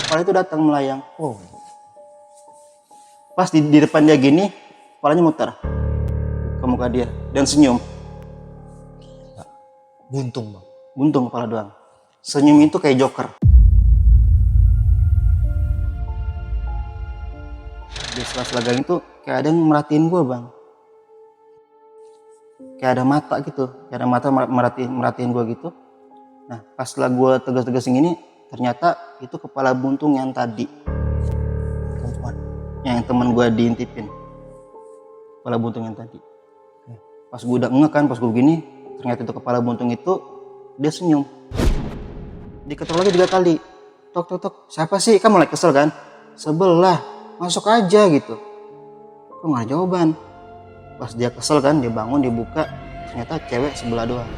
kepala itu datang melayang. Oh, Pas di depan dia gini, kepalanya muter ke muka dia dan senyum. buntung bang. Buntung kepala doang. Senyum itu kayak Joker. Di sela-sela gang itu kayak ada yang merhatiin gue bang. Kayak ada mata gitu, kayak ada mata merhatiin gue gitu. Nah pas setelah gue tegas-tegasin ini, ternyata itu kepala buntung yang tadi, Perempuan. yang teman gue diintipin. Kepala buntung yang tadi. Pas gue udah ngeh kan, pas gue begini, ternyata itu kepala buntung itu, dia senyum. Diketok lagi 3 kali. Tok tok tok, siapa sih? Kan mulai kesel kan? Sebelah, masuk aja gitu. Kok nggak ada jawaban? Pas dia kesel kan, dia bangun, dia buka, ternyata cewek sebelah doang.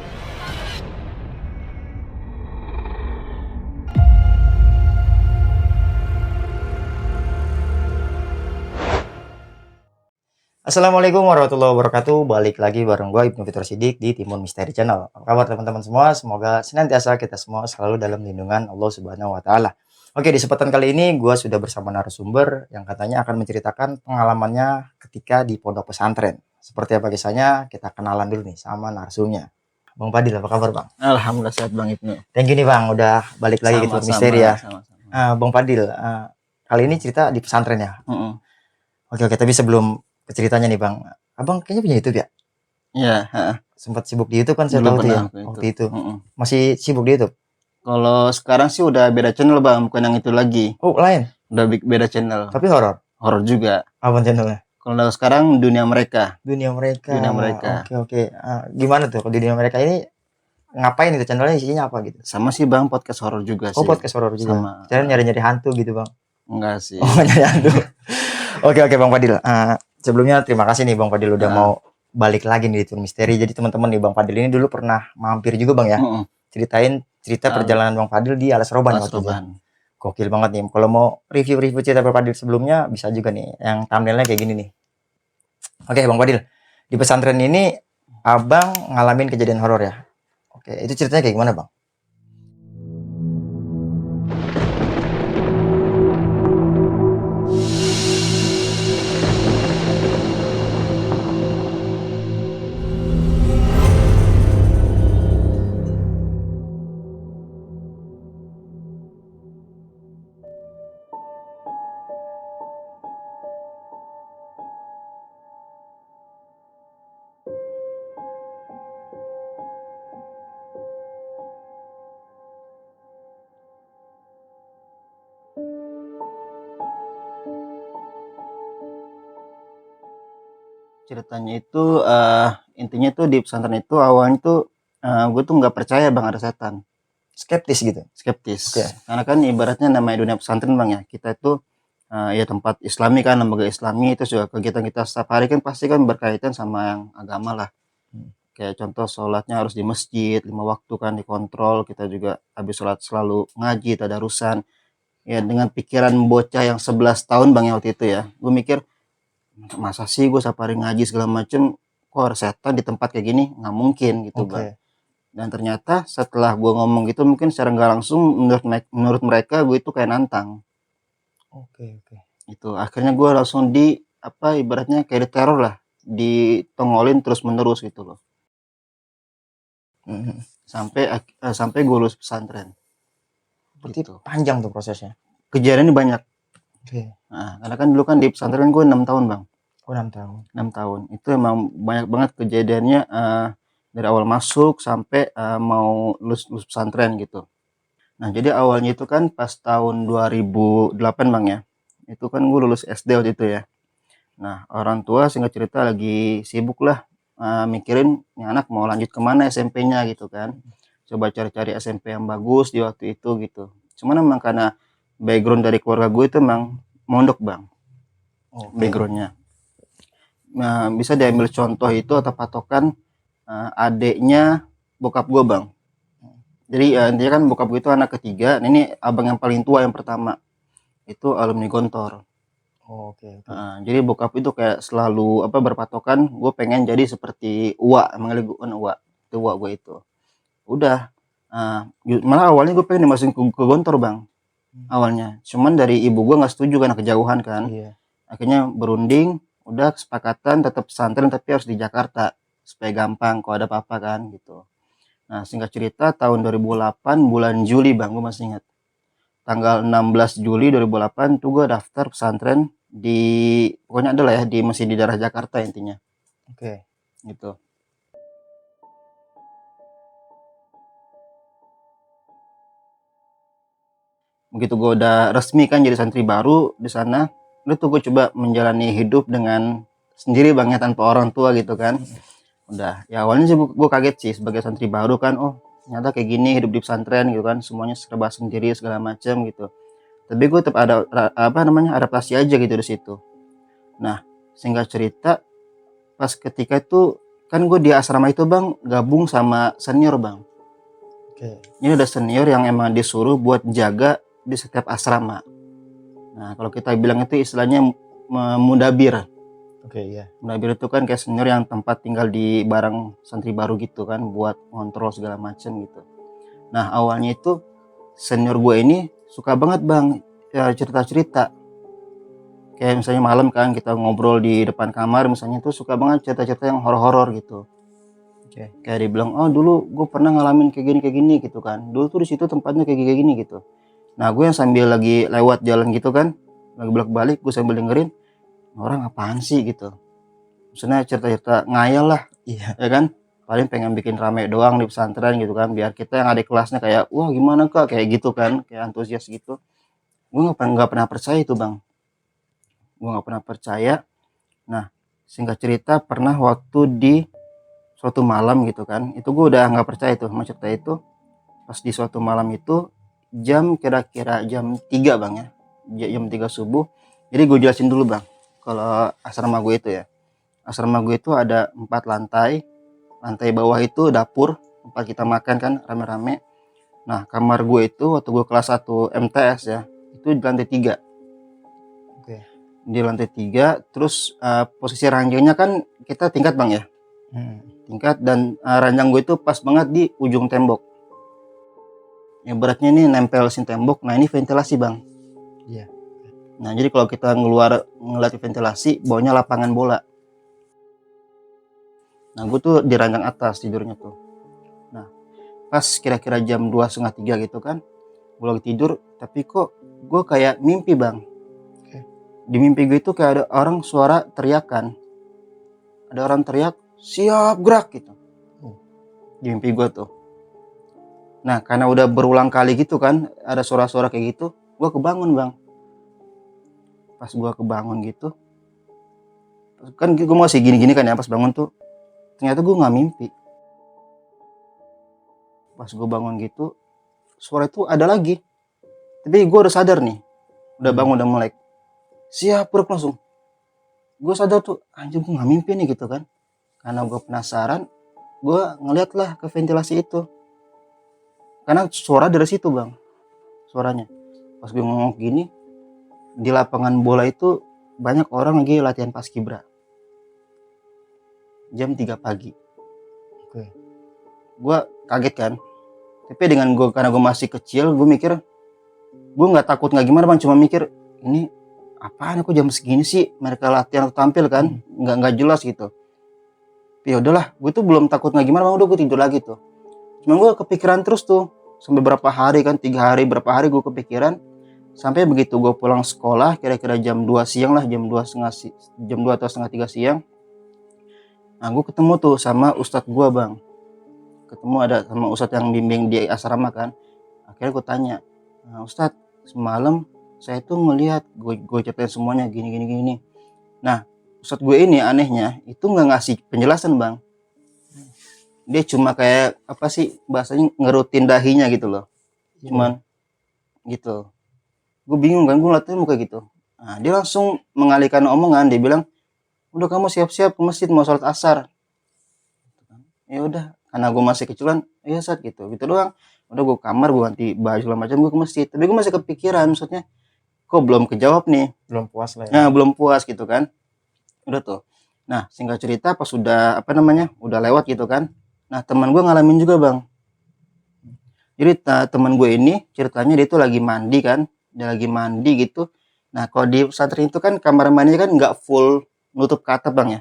Assalamualaikum warahmatullahi wabarakatuh. Balik lagi bareng gue Ibnu Fitur Sidik di Timun Misteri Channel. Apa kabar teman-teman semua? Semoga senantiasa kita semua selalu dalam lindungan Allah Subhanahu wa taala. Oke, di kesempatan kali ini gue sudah bersama narasumber yang katanya akan menceritakan pengalamannya ketika di pondok pesantren. Seperti apa kisahnya? Kita kenalan dulu nih sama narsumnya. Bang Fadil, apa kabar Bang? Alhamdulillah sehat Bang Ibnu. Thank you nih Bang, udah balik lagi ke Timun Misteri ya. Sama-sama. Bang Fadil, kali ini cerita di pesantren ya. Mm-mm. Oke, tapi sebelum ke ceritanya nih Bang, Abang kayaknya punya YouTube ya? Iya, Sempat sibuk di YouTube kan saya dulu tahu tuh ya, pernah waktu itu. Mm-mm. Masih sibuk di YouTube? Kalau sekarang sih udah beda channel Bang, bukan yang itu lagi. Oh, lain? Udah beda channel. Tapi horor? Horor juga. Apa channelnya? Kalau sekarang dunia mereka. Dunia Mereka. Dunia Mereka. Oke. Gimana tuh di Dunia Mereka ini ngapain itu channelnya, isinya apa gitu? Sama sih Bang, podcast horor juga Oh, sih. podcast horor juga. Sama. Saya nyari-nyari hantu gitu Bang. Enggak sih. Oh, nyari hantu. Oke Bang Fadil. Sebelumnya terima kasih nih Bang Fadil udah mau balik lagi nih di Timun Misteri. Jadi teman-teman nih Bang Fadil ini dulu pernah mampir juga Bang ya. Mm-mm. Ceritain cerita perjalanan Bang Fadil di Alas Roban Alas waktu itu. Roban. Gokil banget nih. Kalau mau review cerita Bang Fadil sebelumnya bisa juga nih. Yang thumbnailnya kayak gini nih. Oke Bang Fadil. Di pesantren ini Abang ngalamin kejadian horor ya. Oke, itu ceritanya kayak gimana Bang? Ceritanya itu intinya tuh di pesantren itu awalnya tuh gue tuh nggak percaya Bang ada setan. Skeptis gitu? Skeptis. Oke. Karena kan ibaratnya namanya dunia pesantren Bang ya. Kita itu ya tempat islami kan, lembaga islami, itu juga kegiatan kita setiap hari kan pasti kan berkaitan sama yang agama lah. Kayak contoh sholatnya harus di masjid 5 waktu kan dikontrol, kita juga habis sholat selalu ngaji, tadarusan. Ya dengan pikiran bocah yang 11 tahun Bang ya waktu itu ya, gue mikir masa sih gue setiap hari ngaji segala macem, kok ada setan di tempat kayak gini, nggak mungkin gitu Bang. Dan ternyata setelah gue ngomong gitu mungkin secara nggak langsung menurut mereka gue itu kayak nantang. Oke. Itu akhirnya gue langsung ibaratnya kayak diteror lah, ditongolin terus menerus gitu loh. Sampai gue lulus pesantren. Berarti Gitu. panjang tuh prosesnya. Kejadiannya banyak. Oke. Nah, karena kan dulu kan di pesantren gue 6 tahun Bang. Oh, 6 tahun. 6 tahun. Itu emang banyak banget kejadiannya dari awal masuk sampai mau lulus pesantren gitu. Nah, jadi awalnya itu kan pas tahun 2008 Bang ya. Itu kan gue lulus SD waktu itu ya. Nah, orang tua singkat cerita lagi sibuk lah mikirin nih anak mau lanjut kemana SMP-nya gitu kan. Coba cari-cari SMP yang bagus di waktu itu gitu. Cuman emang karena background dari keluarga gue itu emang mondok Bang. Backgroundnya. Nah, bisa diambil contoh itu atau patokan adeknya bokap gue Bang. Jadi intinya kan bokap gue itu anak ketiga. Nah, ini abang yang paling tua yang pertama. Itu alumni Gontor. Oke. Jadi bokap itu kayak selalu berpatokan gue pengen jadi seperti Uwa, manggil gue Uwa. Itu Uwa gue itu. Udah malah awalnya gue pengen dimasukin ke Gontor Bang. awalnya. Cuman dari ibu gue nggak setuju karena kejauhan kan. Iya. Akhirnya berunding, udah kesepakatan tetap pesantren tapi harus di Jakarta supaya gampang kalau ada apa-apa kan gitu. Nah, singkat cerita tahun 2008 bulan Juli Bang, gue masih ingat. Tanggal 16 Juli 2008 tuh gue daftar pesantren di pokoknya adalah ya di masih di daerah Jakarta intinya Oke. gitu. Begitu gue udah resmi kan jadi santri baru di sana, lu tuh gue coba menjalani hidup dengan sendiri Bang ya tanpa orang tua gitu kan. Udah ya awalnya sih gue kaget sih sebagai santri baru kan, oh ternyata kayak gini hidup di pesantren gitu kan, semuanya serba sendiri segala macam gitu. Tapi gue tetap ada apa namanya adaptasi aja gitu di situ. Nah, singkat cerita pas ketika itu kan gue di asrama itu Bang gabung sama senior Bang. Oke. Ini ada senior yang emang disuruh buat jaga di setiap asrama. Nah, kalau kita bilang itu istilahnya mudabir. Oke, iya. Mudabir itu kan kayak senior yang tempat tinggal di bareng santri baru gitu kan buat ngontrol segala macam gitu. Nah, awalnya itu senior gue ini suka banget Bang ya cerita-cerita. Kayak misalnya malam kan kita ngobrol di depan kamar misalnya tuh suka banget cerita-cerita yang horor-horor gitu. Oke. Kayak dia bilang, "Oh, dulu gue pernah ngalamin kayak gini gitu kan. Dulu tuh di situ tempatnya kayak gini gitu." Nah, gue yang sambil lagi lewat jalan gitu kan, lagi bolak-balik gue sambil dengerin, orang apaan sih gitu. Maksudnya cerita-cerita ngayal lah, Iya. ya kan? Paling pengen bikin rame doang di pesantren gitu kan, biar kita yang adik kelasnya kayak, "Wah, gimana Kak?" kayak gitu kan, kayak antusias gitu. Gue nggak pernah percaya itu Bang. Gue nggak pernah percaya. Nah, singkat cerita pernah waktu di suatu malam gitu kan, itu gue udah nggak percaya tuh sama cerita itu. Pas di suatu malam itu jam kira-kira jam 3 Bang ya. Jam 3 subuh. Jadi gue jelasin dulu Bang. Kalau asrama gue itu ya. Asrama gue itu ada 4 lantai. Lantai bawah itu dapur tempat kita makan kan rame-rame. Nah, kamar gue itu waktu gue kelas 1 MTS ya, itu di lantai 3. Oke. Di lantai 3 terus posisi ranjangnya kan kita tingkat Bang ya. Tingkat dan ranjang gue itu pas banget di ujung tembok. Ibaratnya ini nempel sin tembok. Nah, ini ventilasi Bang. Iya. Nah, jadi kalau kita ngeliat ventilasi, bawahnya lapangan bola. Nah, gue tuh di ranjang atas tidurnya tuh. Nah, pas kira-kira jam 2:30 gitu kan, gue lagi tidur, tapi kok gue kayak mimpi Bang. Oke. Di mimpi gue itu kayak ada orang suara teriakan. Ada orang teriak, siap gerak gitu. Di mimpi gue tuh. Nah, karena udah berulang kali gitu kan, ada suara-suara kayak gitu, gue kebangun Bang. Pas gue kebangun gitu, kan gue masih gini-gini kan ya pas bangun tuh. Ternyata gue nggak mimpi. Pas gue bangun gitu, suara itu ada lagi. Tapi gue udah sadar nih, udah bangun udah mulai siap gerak langsung. Gue sadar tuh, anjir gue nggak mimpi nih gitu kan. Karena gue penasaran, gue ngeliat lah ke ventilasi itu. Karena suara dari situ Bang, suaranya. Pas gue ngomong gini, di lapangan bola itu banyak orang lagi latihan paskibra. Jam 3 pagi. Oke. Gue kaget kan. Tapi dengan gue karena gue masih kecil, gue mikir gue nggak takut nggak gimana Bang, cuma mikir ini apaan aku jam segini sih mereka latihan atau tampil kan, nggak jelas gitu. Ya udahlah, gue tuh belum takut nggak gimana Bang, udah gue tidur lagi tuh. Cuma gue kepikiran terus tuh sampai berapa hari kan, 3 hari berapa hari gue kepikiran. Sampai begitu gue pulang sekolah kira-kira jam 2 siang lah, jam 2 atau setengah 3 siang. Nah, gue ketemu tuh sama ustadz gue Bang. Ketemu ada sama ustadz yang bimbing di asrama kan. Akhirnya gue tanya, nah, Ustadz semalam saya tuh ngelihat gue ceritain semuanya gini. Nah, Ustadz gue ini anehnya itu nggak ngasih penjelasan Bang. Dia cuma kayak apa sih bahasanya ngerutin dahinya gitu loh. Cuman gitu. Gue bingung kan, gue ngeliatnya muka gitu. Nah, dia langsung mengalihkan omongan, dia bilang, udah kamu siap-siap ke masjid mau sholat asar. Ya udah, karena gue masih kecilan, ya saat gitu doang. Udah gue kamar, gue ganti baju segala macam, gue ke masjid. Tapi gue masih kepikiran, maksudnya, kok belum kejawab nih. Belum puas lah ya. Nah, belum puas gitu kan. Udah tuh. Nah, singkat cerita pas sudah apa namanya, udah lewat gitu kan. Nah, teman gue ngalamin juga Bang. Jadi teman gue ini ceritanya dia tuh lagi mandi kan. dia lagi mandi gitu. Nah kalau di pesantren itu kan kamar mandinya kan nggak full nutup ke atap bang ya,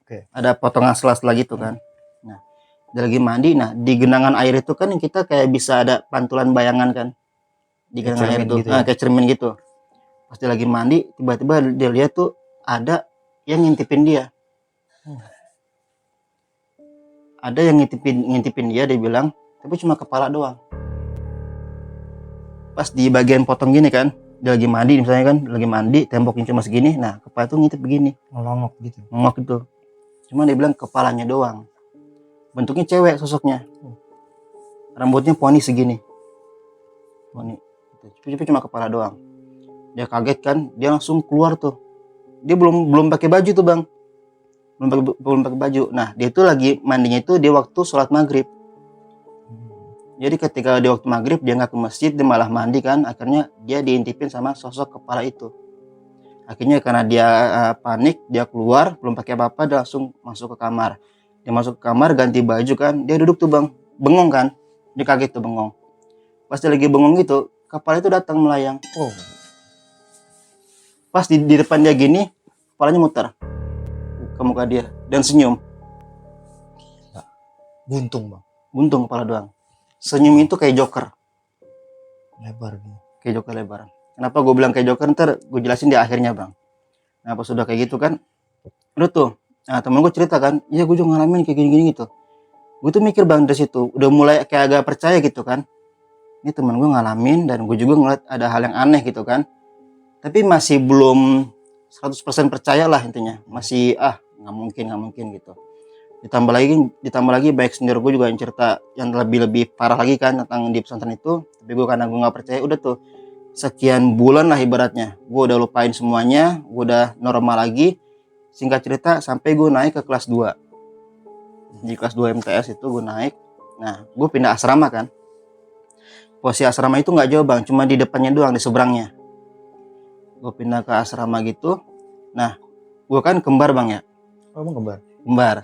Oke. ada potongan sela-sela gitu kan. Nah dia lagi mandi, nah di genangan air itu kan kita kayak bisa ada pantulan bayangan kan di Kayak genangan air cermin itu, gitu ya. kayak cermin gitu. Pas dia lagi mandi, tiba-tiba dia lihat tuh ada yang ngintipin dia. Ada yang ngintipin dia bilang, tapi cuma kepala doang. Pas di bagian potong gini kan, dia lagi mandi misalnya kan, lagi mandi, temboknya cuma segini, nah kepala tuh ngintip begini, Ngelongok gitu. ngomong gitu. Cuma dia bilang kepalanya doang. Bentuknya cewek sosoknya. Rambutnya poni segini. Poni. Tapi cuma kepala doang. Dia kaget kan, dia langsung keluar tuh. Dia belum pakai baju tuh bang, belum pakai baju. Nah dia tuh lagi mandinya itu di waktu sholat maghrib. Jadi ketika di waktu maghrib dia nggak ke masjid, dia malah mandi kan. Akhirnya dia diintipin sama sosok kepala itu. Akhirnya karena dia panik, dia keluar, belum pakai apa-apa, dia langsung masuk ke kamar. Dia masuk ke kamar, ganti baju kan, dia duduk tuh bang, bengong kan, dia kaget tuh bengong. Pas dia lagi bengong gitu, kepala itu datang melayang. Oh, Pas di depan dia gini, kepalanya muter ke muka dia dan senyum. buntung bang, Buntung kepala doang. Senyum itu kayak Joker, lebar gitu. kayak Joker lebar. Kenapa gue bilang kayak Joker, ntar gue jelasin di akhirnya bang. Nah pas sudah kayak gitu kan, udah tuh, nah temen gue cerita kan, iya gue juga ngalamin kayak gini-gini gitu. Gue tuh mikir bang dari situ, udah mulai kayak agak percaya gitu kan. Ini temen gue ngalamin dan gue juga ngeliat ada hal yang aneh gitu kan. Tapi masih belum 100% percaya lah intinya. Masih nggak mungkin gitu. Ditambah lagi baik senior gue juga yang cerita yang lebih parah lagi kan tentang di pesantren itu. Tapi gue karena gue nggak percaya, udah tuh sekian bulan lah ibaratnya. Gue udah lupain semuanya, gue udah normal lagi. Singkat cerita sampai gue naik ke kelas 2. Di kelas 2 MTS itu gue naik. Nah gue pindah asrama kan. Posisi asrama itu nggak jauh bang, cuma di depannya doang, di seberangnya. Gue pindah ke asrama gitu. Nah gue kan kembar bang ya, Oh, bang kembar. kembar.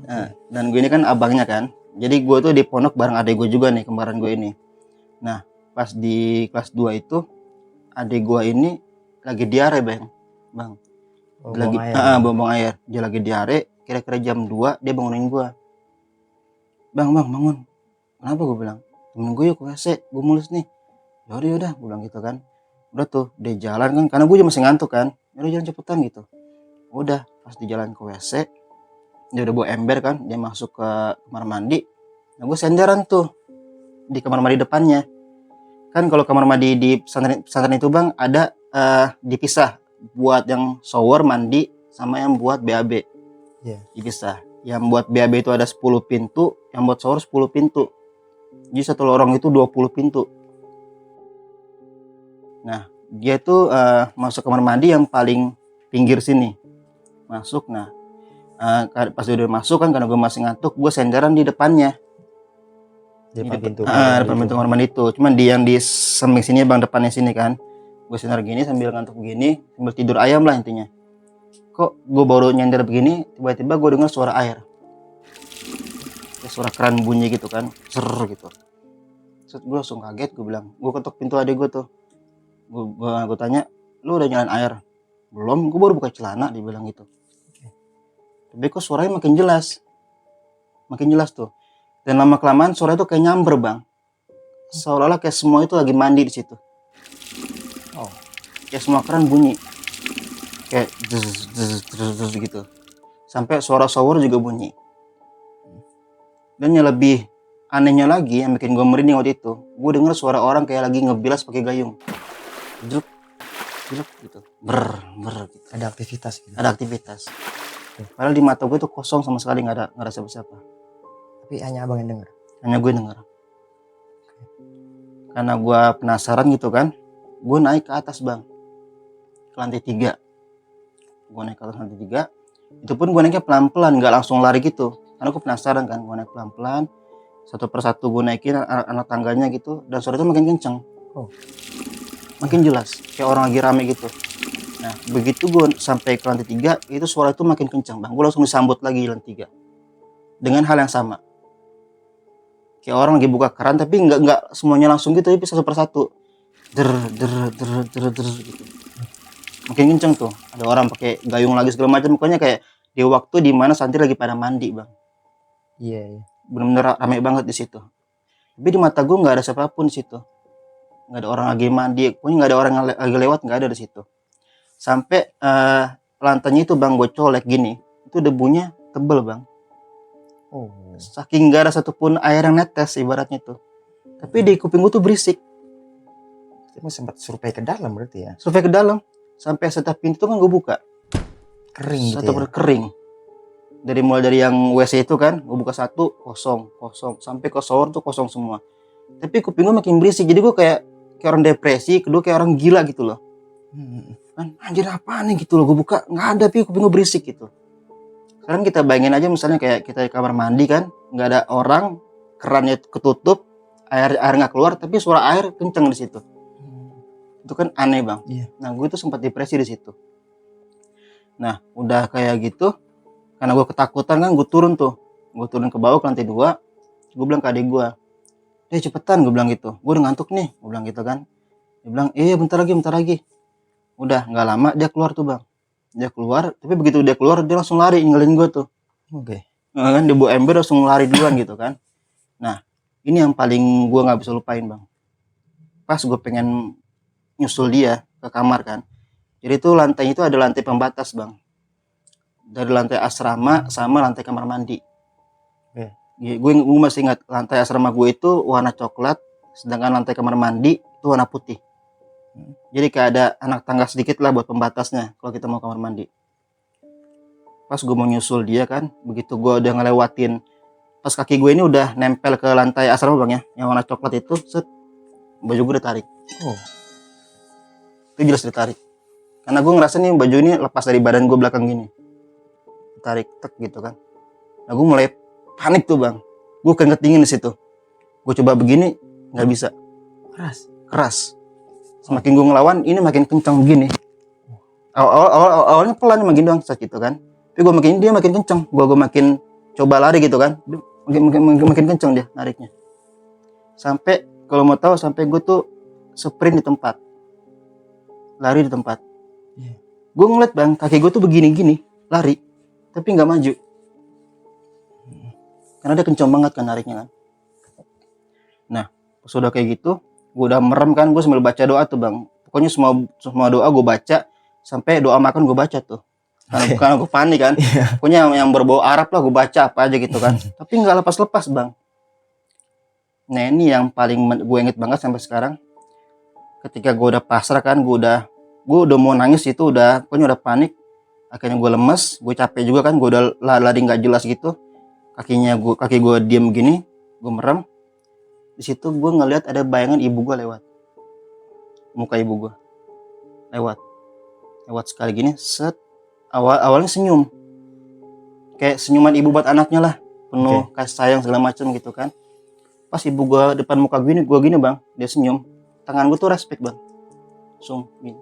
Nah, dan gue ini kan abangnya kan, jadi gue tuh di pondok bareng adik gue juga nih, kembaran gue ini. Nah pas di kelas 2 itu adik gue ini lagi diare bang. Oh, Dia lagi buang air. buang air, dia lagi diare. Kira-kira jam 2 dia bangunin gue, bang bangun. Kenapa? Gue bilang, temen gue yuk ke WC, gue mulus nih. Yaudah gue bilang gitu kan. Udah tuh dia jalan kan, karena gue juga masih ngantuk kan, yaudah jalan cepetan gitu. Udah pas di jalan ke WC, dia udah bawa ember kan, dia masuk ke kamar mandi. Nah gue senderan tuh di kamar mandi depannya. Kan kalau kamar mandi di pesantren itu bang ada dipisah, buat yang shower mandi sama yang buat BAB. Iya. Dipisah. Yang buat BAB itu ada 10 pintu, yang buat shower 10 pintu. Jadi satu lorong itu 20 pintu. Nah dia tuh masuk kamar mandi yang paling pinggir sini. Masuk, nah pas dia udah masuk kan, karena gue masih ngantuk, gue senderan di depannya. Di depan pintu. Depan pintu kamar mandi itu. Cuman di samping sini bang, depannya sini kan. Gue sender gini sambil ngantuk begini, sambil tidur ayam lah intinya. Kok gue baru nyender begini, tiba-tiba gue dengar suara air. Kayak suara keran bunyi gitu kan, ser gitu. Terus gue langsung kaget, gue bilang, gue ketuk pintu adik gue tuh. Gue tanya, lu udah nyalain air? Belum, gue baru buka celana, dia bilang gitu. Tapi kok suaranya makin jelas tuh. Dan lama kelamaan suara itu kayak nyamber bang, seolah-olah kayak semua itu lagi mandi di situ. Oh, Kayak semua keran bunyi, kayak zzz gitu. Sampai suara shower juga bunyi. Dan yang lebih anehnya lagi, yang bikin gue merinding waktu itu, gue denger suara orang kayak lagi ngebilas pakai gayung, jelek gitu, ber gitu. ada aktivitas gitu. Ada aktivitas. Padahal di mata gue tuh kosong sama sekali, nggak ada siapa-siapa. Tapi hanya abang yang dengar. Hanya gue denger. Karena gue penasaran gitu kan, gue naik ke atas bang, ke lantai 3. Gue naik ke atas lantai 3. Itu pun gue naiknya pelan-pelan, nggak langsung lari gitu. Karena gue penasaran kan, gue naik pelan-pelan. Satu persatu gue naikin anak tangganya gitu, dan suara itu makin kenceng. Oh. Makin jelas, kayak orang lagi rame gitu. Nah begitu gue sampai ke lantai 3, itu suara itu makin kencang bang. Gue langsung disambut lagi di lantai 3 dengan hal yang sama. Kayak orang lagi buka keran, tapi nggak semuanya langsung gitu, tapi satu persatu. der der der der der gitu. Makin kenceng tuh, ada orang pakai gayung lagi segala macam, pokoknya kayak di waktu di mana santri lagi pada mandi, Bang. Iya, iya. Bener-bener rame banget di situ. Tapi di mata gue nggak ada siapapun di situ. Nggak ada orang lagi mandi, pokoknya nggak ada orang yang lagi lewat, nggak ada di situ. Sampai lantainya itu, Bang, gue colek gini, itu debunya tebel, Bang. Oh. Saking nggak ada satupun air yang netes ibaratnya tuh. Tapi di kuping gue tuh berisik. Itu sempat survei ke dalam berarti ya. Survei ke dalam, sampai setiap pintu kan gue buka. Kering gitu Satu ya. kering. Mulai dari yang WC itu kan, gue buka satu, kosong, sampai ke shower tuh kosong semua. Tapi kuping gue makin berisik, jadi gue kayak orang depresi, kedua kayak orang gila gitu loh. Kan anjir apa nih gitu loh, gue buka nggak ada, tapi kuping gue berisik gitu. Sekarang kita bayangin aja misalnya kayak kita di kamar mandi kan, nggak ada orang, kerannya ketutup, air nggak keluar, tapi suara air kenceng di situ. Itu kan aneh, Bang. Iya. Nah, gue tuh sempat depresi di situ. Nah, udah kayak gitu, karena gue ketakutan kan, gue turun ke bawah ke lantai 2. Gue bilang ke adik gue, cepetan, gue bilang gitu, gue udah ngantuk nih, gue bilang gitu kan. Dia bilang, bentar lagi. Udah nggak lama dia keluar tuh, Bang. Dia keluar, tapi begitu dia keluar dia langsung lari ninggalin gue tuh. Oke. Nah, kan dia bawa ember langsung lari duluan gitu kan. Nah, ini yang paling gue nggak bisa lupain, Bang. Pas gue pengen nyusul dia ke kamar kan, jadi itu lantainya itu ada lantai pembatas, Bang, dari lantai asrama sama lantai kamar mandi. Gue masih ingat, lantai asrama gue itu warna coklat, sedangkan lantai kamar mandi itu warna putih. Jadi kayak ada anak tangga sedikit lah buat pembatasnya kalau kita mau kamar mandi. Pas gue mau nyusul dia kan, begitu gue udah ngelewatin, pas kaki gue ini udah nempel ke lantai asrama, Bang, ya, yang warna coklat itu, set, baju gue ditarik. Itu jelas ditarik, karena gue ngerasa nih baju ini lepas dari badan gue belakang gini, tarik tek gitu kan. Nah, gue mulai panik tuh, Bang. Gue keringet dingin di situ. Gue coba begini, nggak bisa. Keras. Semakin gue ngelawan, ini makin kencang begini. Awalnya pelan makin doang sakit gitu kan. Tapi dia makin kencang. Gue makin coba lari gitu kan. Makin kencang dia nariknya. Sampai kalau mau tahu, sampai gue tuh sprint di tempat. Lari di tempat. Gue ngeliat, Bang, kaki gue tuh begini-gini, lari, tapi nggak maju. Karena dia kencang banget kan nariknya kan. Nah, sudah kayak gitu, gue udah merem kan, gue sambil baca doa tuh, Bang. Pokoknya semua doa gue baca, sampai doa makan gue baca tuh. Karena gue panik kan. Pokoknya yang berbau Arab lah gue baca apa aja gitu kan. Tapi nggak lepas-lepas, Bang. Nah, ini yang paling gue inget banget sampai sekarang. Ketika gue udah pasrah kan, gue udah mau nangis itu, pokoknya udah panik. Akhirnya gue lemes, gue capek juga kan, gue udah lari nggak jelas gitu. Kaki gue diem gini, gue merem. Di situ gue ngeliat ada bayangan ibu gue lewat, muka ibu gue lewat sekali gini, set. Awalnya senyum, kayak senyuman ibu buat anaknya lah, penuh kasih sayang segala macam gitu kan. Pas ibu gue depan muka gue gini, Bang, dia senyum, tangan gue tuh respect, Bang, langsung gini.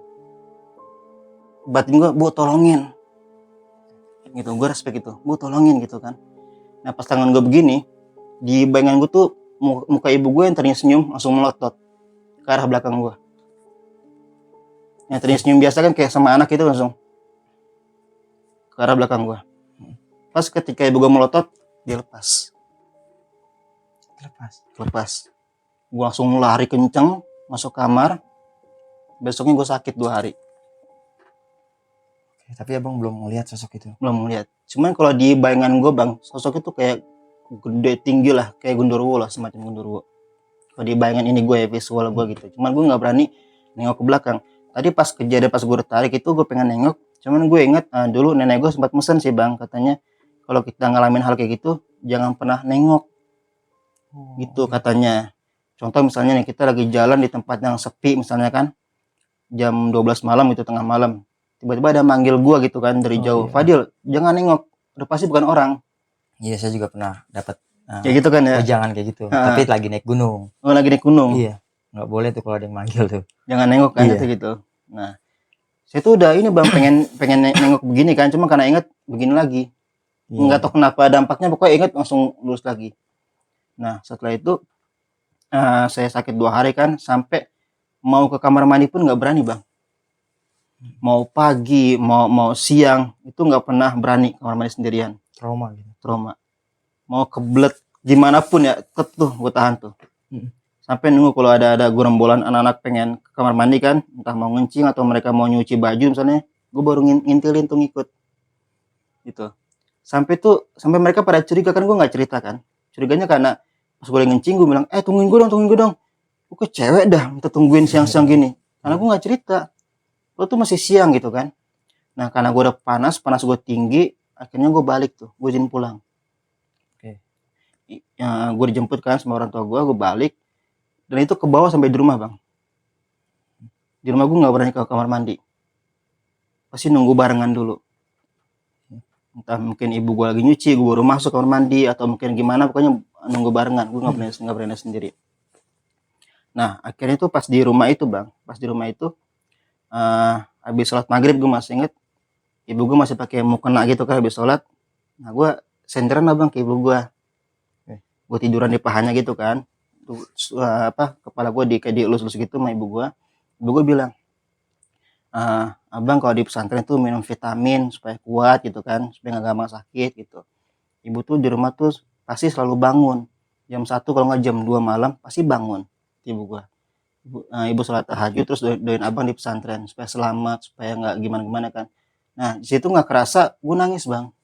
Batin gue, Bu tolongin gitu, gue respect itu, Bu tolongin gitu kan. Nah, pas tangan gue begini, di bayangan gue tuh muka ibu gue yang tadinya senyum langsung melotot ke arah belakang gue. Yang tadinya senyum biasa kan kayak sama anak itu, langsung ke arah belakang gue. Pas ketika ibu gue melotot, dia lepas. Gue langsung lari kenceng masuk kamar. Besoknya gue sakit 2 hari. Tapi abang belum melihat sosok itu? Belum melihat. Cuman kalau di bayangan gue, Bang, sosok itu kayak gede, tinggi lah, kayak Gundurwo lah, semacam Gundurwo. Kalau di bayangan ini gue ya, visual gue gitu. Cuman gue nggak berani nengok ke belakang. Tadi pas kejadian, pas gue tarik itu, gue pengen nengok. Cuman gue inget dulu nenek gue sempat mesen sih, Bang, katanya kalau kita ngalamin hal kayak gitu jangan pernah nengok. Gitu katanya. Contoh misalnya nih, kita lagi jalan di tempat yang sepi misalnya kan, jam 12 malam gitu, tengah malam, tiba-tiba ada manggil gue gitu kan dari jauh, Fadil jangan nengok, udah pasti bukan orang. Iya, saya juga pernah dapat kayak gitu kan ya. jangan kayak gitu. Tapi lagi naik gunung. Lagi naik gunung. Iya, nggak boleh tuh kalau ada yang manggil tuh. Jangan nengok kan, itu gitu. Nah, saya tuh udah ini, Bang, pengen nengok begini kan, cuma karena ingat begini lagi. Nggak tahu kenapa dampaknya, pokoknya ingat langsung lurus lagi. Nah, setelah itu saya sakit 2 hari kan, sampai mau ke kamar mandi pun nggak berani bang. Mau pagi, mau siang, itu nggak pernah berani kamar mandi sendirian. Trauma gitu. Trauma. Mau kebelet gimana pun ya, tetep tuh gue tahan tuh. Sampai nunggu kalau ada gerombolan anak-anak pengen ke kamar mandi kan, entah mau ngencing atau mereka mau nyuci baju misalnya, gue baru ngintilin tuh ngikut. Gitu. Sampai mereka pada curiga kan, gue nggak cerita kan. Curiganya karena pas gue lagi ngencing gue bilang, tungguin gue dong. Gue ke cewek dah minta tungguin siang-siang gini. Karena gue nggak cerita. Lo tuh masih siang gitu kan. Nah karena gue udah panas gue tinggi, akhirnya gue balik tuh, gue izin pulang. Gue dijemput kan sama orang tua gue balik. Dan itu ke bawah sampai di rumah bang. Di rumah gue nggak berani ke kamar mandi. Pasti nunggu barengan dulu. Entah mungkin ibu gue lagi nyuci, gue baru masuk kamar mandi, atau mungkin gimana, pokoknya nunggu barengan. Gue nggak berani sendiri. Nah akhirnya tuh pas di rumah itu bang, habis sholat maghrib gue masih inget, ibu gue masih pakai mukena gitu kan habis sholat. Nah gue senderan lah bang ke ibu gue. Gue tiduran di pahanya gitu kan, kepala gue kayak dielus-elus gitu sama ibu gue. Ibu gue bilang, abang kalau di pesantren tuh minum vitamin supaya kuat gitu kan, supaya nggak gampang sakit gitu. Ibu tuh di rumah tuh pasti selalu bangun jam 1, kalau nggak jam 2 malam pasti bangun. Ibu gue, ibu sholat tahajud terus doain abang di pesantren supaya selamat, supaya nggak gimana-gimana kan. Nah di situ nggak kerasa gue nangis bang.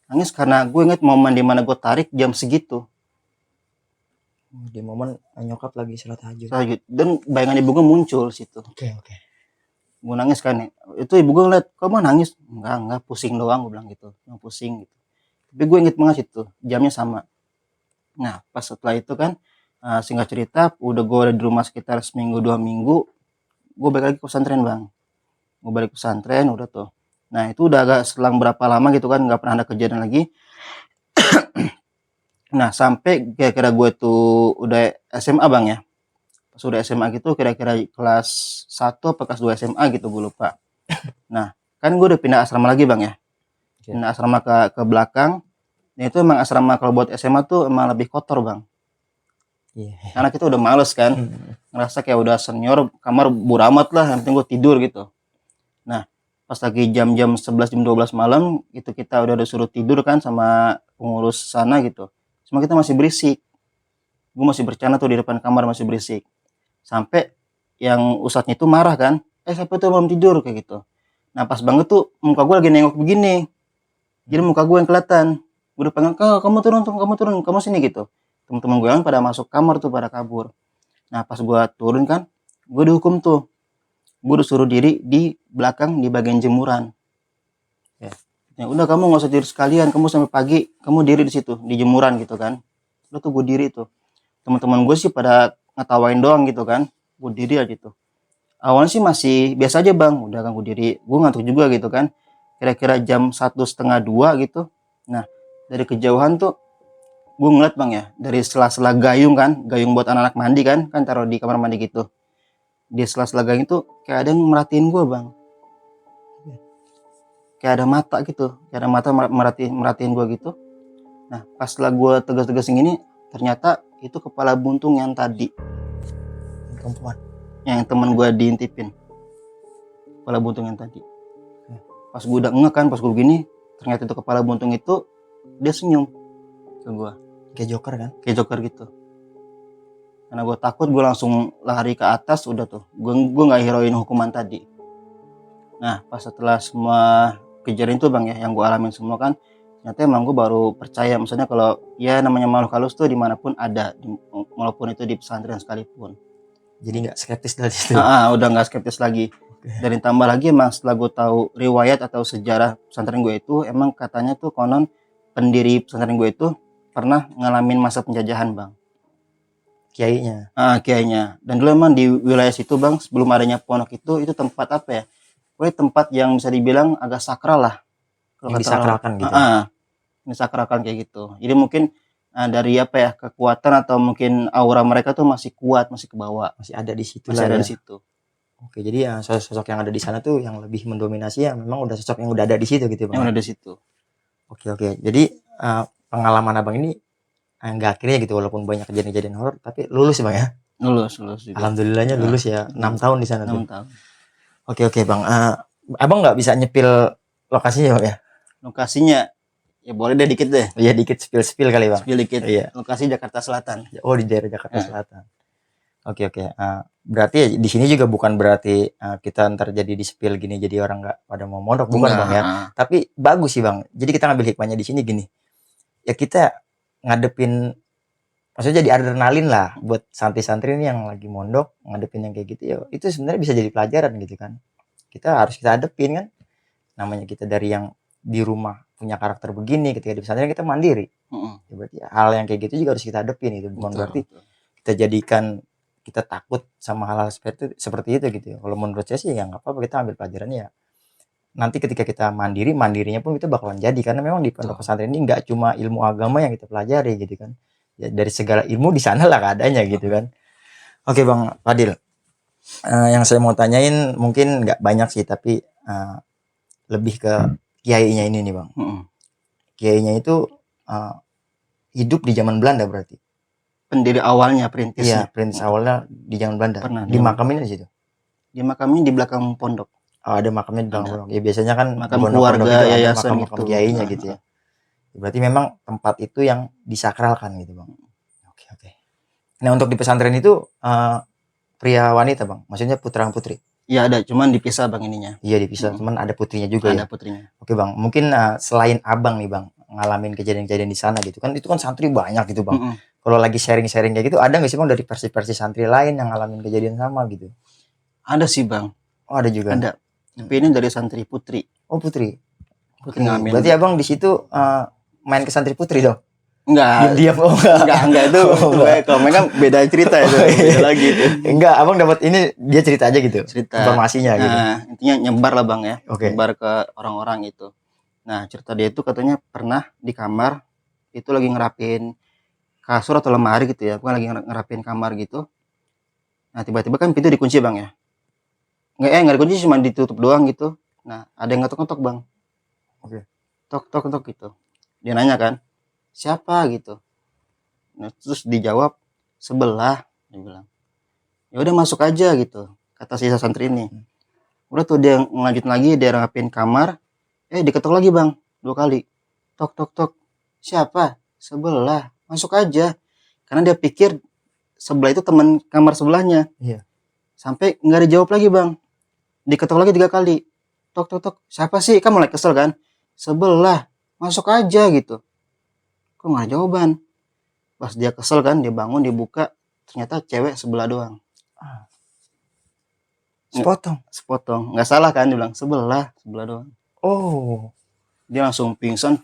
Nangis karena gue inget momen dimana gue tarik jam segitu. Di momen nyokap lagi sholat tahajud. Dan bayangan ibu gue muncul situ. Oke. Gue nangis kan. Itu ibu gue ngeliat, kamu nangis? Enggak, pusing doang, gue bilang gitu. Yang pusing gitu. Tapi gue inget banget situ, jamnya sama. Nah pas setelah itu kan, singkat cerita, udah gue ada di rumah sekitar seminggu 2 minggu, gue balik lagi ke pesantren bang. Gue balik ke pesantren udah tuh. Nah itu udah agak selang berapa lama gitu kan, nggak pernah ada kejadian lagi. Nah sampai kira-kira gue tuh udah SMA bang ya. Pas udah SMA gitu kira-kira kelas 1 apa kelas 2 SMA gitu, gue lupa. Nah kan gue udah pindah asrama lagi bang ya. Pindah asrama ke belakang. Nah itu emang asrama kalau buat SMA tuh emang lebih kotor bang. Karena kita udah males kan. Ngerasa kayak udah senior, kamar buramat lah, yang penting gue tidur gitu. Nah pas lagi jam-jam 11 jam 12 malam itu kita udah disuruh tidur kan sama pengurus sana gitu. Cuma kita masih berisik. Gue masih bercanda tuh di depan kamar, masih berisik. Sampai yang ustadznya itu marah kan. Siapa tuh belum tidur kayak gitu. Nah pas banget tuh muka gue lagi nengok begini. Jadi muka gue yang kelihatan. Gue udah pengen, kamu turun, kamu sini gitu. Temen-temen gue yang pada masuk kamar tuh, pada kabur. Nah pas gue turun kan, gue dihukum tuh. Gue disuruh diri di belakang di bagian jemuran. Ya udah kamu nggak usah tidur sekalian, kamu sampai pagi kamu diri di situ di jemuran gitu kan. Udah tuh gue diri tuh. Teman-teman gue sih pada ngetawain doang gitu kan. Gue diri aja tuh. Awalnya sih masih biasa aja bang. Udah kan gue diri, gue ngantuk juga gitu kan. Kira-kira jam 1:30 2 gitu. Nah dari kejauhan tuh gue ngeliat bang ya, dari sela-sela gayung kan, gayung buat anak-anak mandi kan taruh di kamar mandi gitu. Di sela-sela gayung itu kayak ada yang merhatiin gue bang. Kayak ada mata gitu, kayak ada mata merhatiin gue gitu. Nah pas setelah gue tegas-tegasin gini, ternyata itu kepala buntung yang tadi, Perempuan yang temen gue diintipin, kepala buntung yang tadi. Pas gue udah ngeh kan, pas gue gini, ternyata itu kepala buntung itu dia senyum ke gue, kayak Joker kan, kayak Joker gitu. Karena gue takut, gue langsung lari ke atas. Udah tuh gue nggak hirauin hukuman tadi. Nah pas setelah semua kejadian itu bang ya, yang gue alamin semua kan, ternyata emang gue baru percaya, misalnya kalau ya namanya makhluk halus tuh dimanapun ada, walaupun itu di pesantren sekalipun. Jadi nggak skeptis dari situ. Udah nggak skeptis lagi. Dan ditambah lagi emang setelah gue tahu riwayat atau sejarah pesantren gue itu, emang katanya tuh konon pendiri pesantren gue itu pernah ngalamin masa penjajahan bang. Kiainya. Dan dulu emang di wilayah situ bang, sebelum adanya pondok itu tempat apa ya? Tempat yang bisa dibilang agak sakral lah. Yang disakralkan gitu. Disakralkan kayak gitu. Jadi mungkin dari apa ya, kekuatan atau mungkin aura mereka tuh masih kuat, masih kebawa, masih ada di situ. Di situ. Oke, jadi ya sosok yang ada di sana tuh yang lebih mendominasi ya memang udah sosok yang udah ada di situ gitu bang. Yang udah di situ. Oke. Jadi pengalaman abang ini nggak akhirnya gitu, walaupun banyak kejadian-kejadian horor tapi lulus bang ya. Lulus juga. Alhamdulillahnya lulus ya, 6 tahun di sana 6 tuh. tahun. Oke Bang. Abang nggak bisa nyepil lokasinya Bang ya? Lokasinya ya boleh deh dikit deh. Iya dikit spill kali Bang. Spill dikit. Iya. Lokasi Jakarta Selatan. Oh di daerah Jakarta Nah. Selatan. Oke. Berarti ya, di sini juga bukan berarti kita ntar jadi di spill gini jadi orang nggak pada mau mondok, bukan Enggak, Bang ya. Tapi bagus sih Bang. Jadi kita ngambil hikmahnya di sini gini. Ya kita ngadepin, maksudnya jadi adrenalin lah buat santri-santri ini yang lagi mondok, ngadepin yang kayak gitu ya. Itu sebenarnya bisa jadi pelajaran gitu kan. Kita hadepin kan. Namanya kita dari yang di rumah punya karakter begini, ketika di pesantren kita mandiri. Ya berarti hal yang kayak gitu juga harus kita hadepin itu. Bukan berarti kita jadikan kita takut sama hal-hal seperti itu gitu ya. Kalau menurut saya sih ya nggak apa-apa, kita ambil pelajarannya ya. Nanti ketika kita mandirinya pun kita bakalan jadi, karena memang di pondok pesantren ini nggak cuma ilmu agama yang kita pelajari gitu kan. Ya, dari segala ilmu di sana lah keadaannya gitu kan. Oke Bang Fadil, yang saya mau tanyain mungkin nggak banyak sih, tapi lebih ke kiainya ini nih Bang. Kiainya itu hidup di zaman Belanda berarti. Pendiri awalnya, perintisnya. Iya, perintis awalnya di zaman Belanda. Pernah dimakamin di situ. Dimakamin di belakang pondok. Oh, ada makamnya di belakang pondok. Ya biasanya kan makam pondok-pondok keluarga, itu ada yayasan makam kiainya gitu ya. Berarti memang tempat itu yang disakralkan gitu Bang. Oke. Nah untuk di pesantren itu pria wanita Bang, maksudnya putra putri? Iya ada, cuman dipisah Bang ininya. Iya dipisah, cuman ada putrinya juga ya. Ada putrinya. Oke Bang, mungkin selain Abang nih Bang ngalamin kejadian-kejadian di sana gitu kan, itu kan santri banyak gitu Bang. Kalau lagi sharing-sharing kayak gitu, ada nggak sih Bang dari versi-versi santri lain yang ngalamin kejadian sama gitu? Ada sih Bang. Oh ada juga. Ada. Tapi ini dari santri putri. Oh putri. Putri ngamen. Berarti Abang di situ main ke santri putri dong? Enggak. Diam. Enggak itu. Kalau main kan beda cerita itu. Beda lagi itu. Enggak, Abang dapat ini dia cerita aja gitu. Cerita. Informasinya gitu. Intinya nyebar lah Bang ya. Oke. Nyebar ke orang-orang itu. Nah, cerita dia itu katanya pernah di kamar itu lagi ngerapin kasur atau lemari gitu ya. Bukan lagi ngerapin kamar gitu. Nah, tiba-tiba kan pintu dikunci Bang ya. Enggak dikunci, cuma ditutup doang gitu. Nah, ada yang ngetok-ngetok Bang. Oke. Tok gitu. Dia nanya kan, siapa gitu. Nah, terus dijawab sebelah, dia bilang. Ya udah masuk aja gitu, kata sisa santri ini. Udah tuh dia ngelanjutin lagi, dia rapin kamar, diketok lagi Bang, 2 kali. Tok. Siapa? Sebelah, masuk aja. Karena dia pikir sebelah itu teman kamar sebelahnya. Iya. Sampai nggak dijawab lagi Bang. Diketok lagi 3 kali. Tok. Siapa sih? Kan mulai kesel kan? Sebelah, masuk aja gitu. Kok nggak ada jawaban? Pas dia kesel kan, dia bangun, dia buka, ternyata cewek sebelah doang. Sepotong. Nggak salah kan, dia bilang sebelah doang. Oh. Dia langsung pingsan.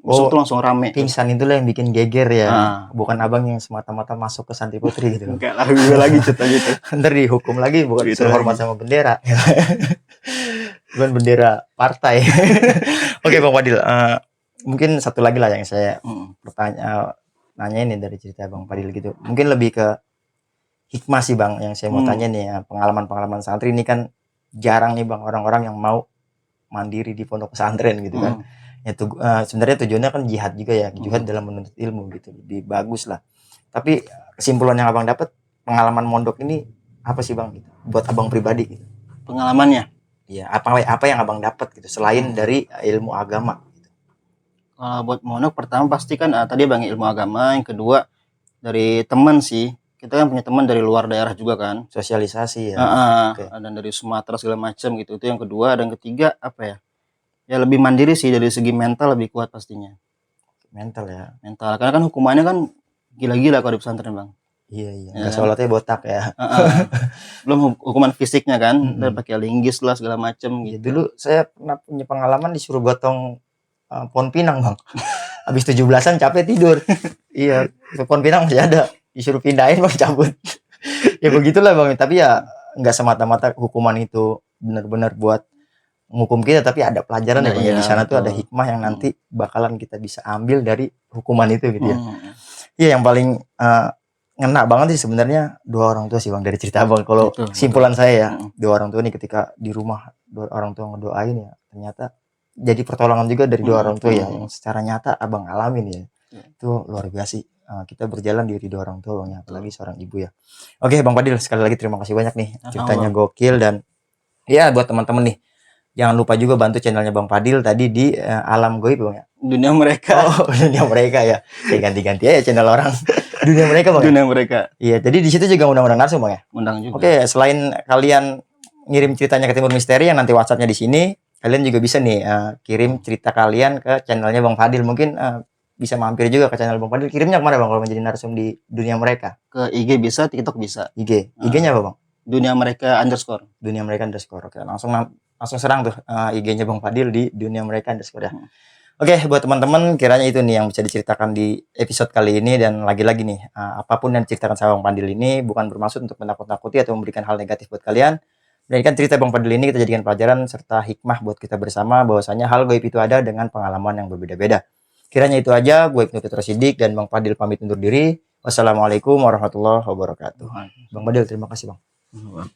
Itu langsung rame. Pingsan itulah yang bikin geger ya. Bukan Abang yang semata-mata masuk ke santri putri gitu. Enggak lah, gue lagi cerita gitu. Ntar dihukum lagi, bukan hormat sama bendera. Bukan bendera partai. Oke Bang Fadil, mungkin satu lagi lah yang saya nanya ini dari cerita Bang Fadil gitu. Mungkin lebih ke hikmah sih Bang yang saya mau tanya nih ya. Pengalaman santri ini kan jarang nih Bang orang-orang yang mau mandiri di pondok pesantren gitu kan. Itu sebenarnya tujuannya kan jihad juga ya, jihad dalam menuntut ilmu gitu, lebih bagus lah. Tapi kesimpulan yang Abang dapat pengalaman mondok ini apa sih Bang gitu, buat Abang pribadi gitu? Pengalamannya? Iya, apa yang Abang dapat gitu selain dari ilmu agama gitu. Kalau buat mondok pertama pasti kan tadi Bang ilmu agama, yang kedua dari teman sih. Kita kan punya teman dari luar daerah juga kan, sosialisasi ya. Dan dari Sumatera segala macam gitu. Itu yang kedua. Dan ketiga apa ya? Ya lebih mandiri sih, dari segi mental lebih kuat pastinya. Mental ya. Mental, karena kan hukumannya kan gila-gila kalau di pesantren Bang. Iya. Nggak sholatnya botak ya. Belum hukuman fisiknya kan, pakai linggis lah segala macam gitu. Dulu saya pernah punya pengalaman disuruh gotong pohon pinang Bang. Habis 17-an capek tidur. Iya, pohon pinang masih ada. Disuruh pindahin Bang, cabut. Ya begitulah Bang, tapi ya nggak semata-mata hukuman itu benar-benar buat menghukum kita, tapi ada pelajaran ya Bang. Di sana tuh ada hikmah yang nanti bakalan kita bisa ambil dari hukuman itu gitu ya. Iya, yang paling ngena banget sih sebenarnya dua orang tua sih Bang dari cerita Bang. Kalau simpulan saya ya, dua orang tua ini ketika di rumah dua orang tua ngedoain ya, ternyata jadi pertolongan juga dari dua orang tua ya, yang secara nyata Abang alamin ya. Itu luar biasa sih. kita berjalan di ridho orang tua Bang ya, apalagi seorang ibu ya. Oke Bang Fadil, sekali lagi terima kasih banyak nih, ceritanya gokil. Dan ya buat teman-teman nih, jangan lupa juga bantu channelnya Bang Fadil tadi di Alam Goib Bang ya. Dunia mereka. Oh, dunia mereka ya. Saya ganti-ganti aja channel orang. Dunia mereka Bang. Dunia mereka. Iya, jadi di situ juga undang-undang narsum Bang ya. Undang juga. Oke, selain kalian ngirim ceritanya ke Timur Misteri yang nanti WhatsApp-nya di sini, kalian juga bisa nih kirim cerita kalian ke channelnya Bang Fadil. Mungkin bisa mampir juga ke channel Bang Fadil. Kirimnya kemana Bang kalau menjadi narsum di dunia mereka? Ke IG bisa, TikTok bisa. IG-nya apa Bang? Dunia mereka _ Dunia mereka _ Oke, langsung serang tuh IG-nya Bang Fadil di dunia mereka _ ya. Oke, buat teman-teman, kiranya itu nih yang bisa diceritakan di episode kali ini. Dan lagi-lagi nih, apapun yang diceritakan sama Bang Fadil ini bukan bermaksud untuk menakut-nakuti atau memberikan hal negatif buat kalian. Melainkan cerita Bang Fadil ini kita jadikan pelajaran serta hikmah buat kita bersama, bahwasanya hal gaib itu ada dengan pengalaman yang berbeda-beda. Kiranya itu aja, gue Ibnu Fitro Siddiq dan Bang Fadil pamit undur diri. Wassalamualaikum warahmatullahi wabarakatuh. Bang Fadil, terima kasih Bang.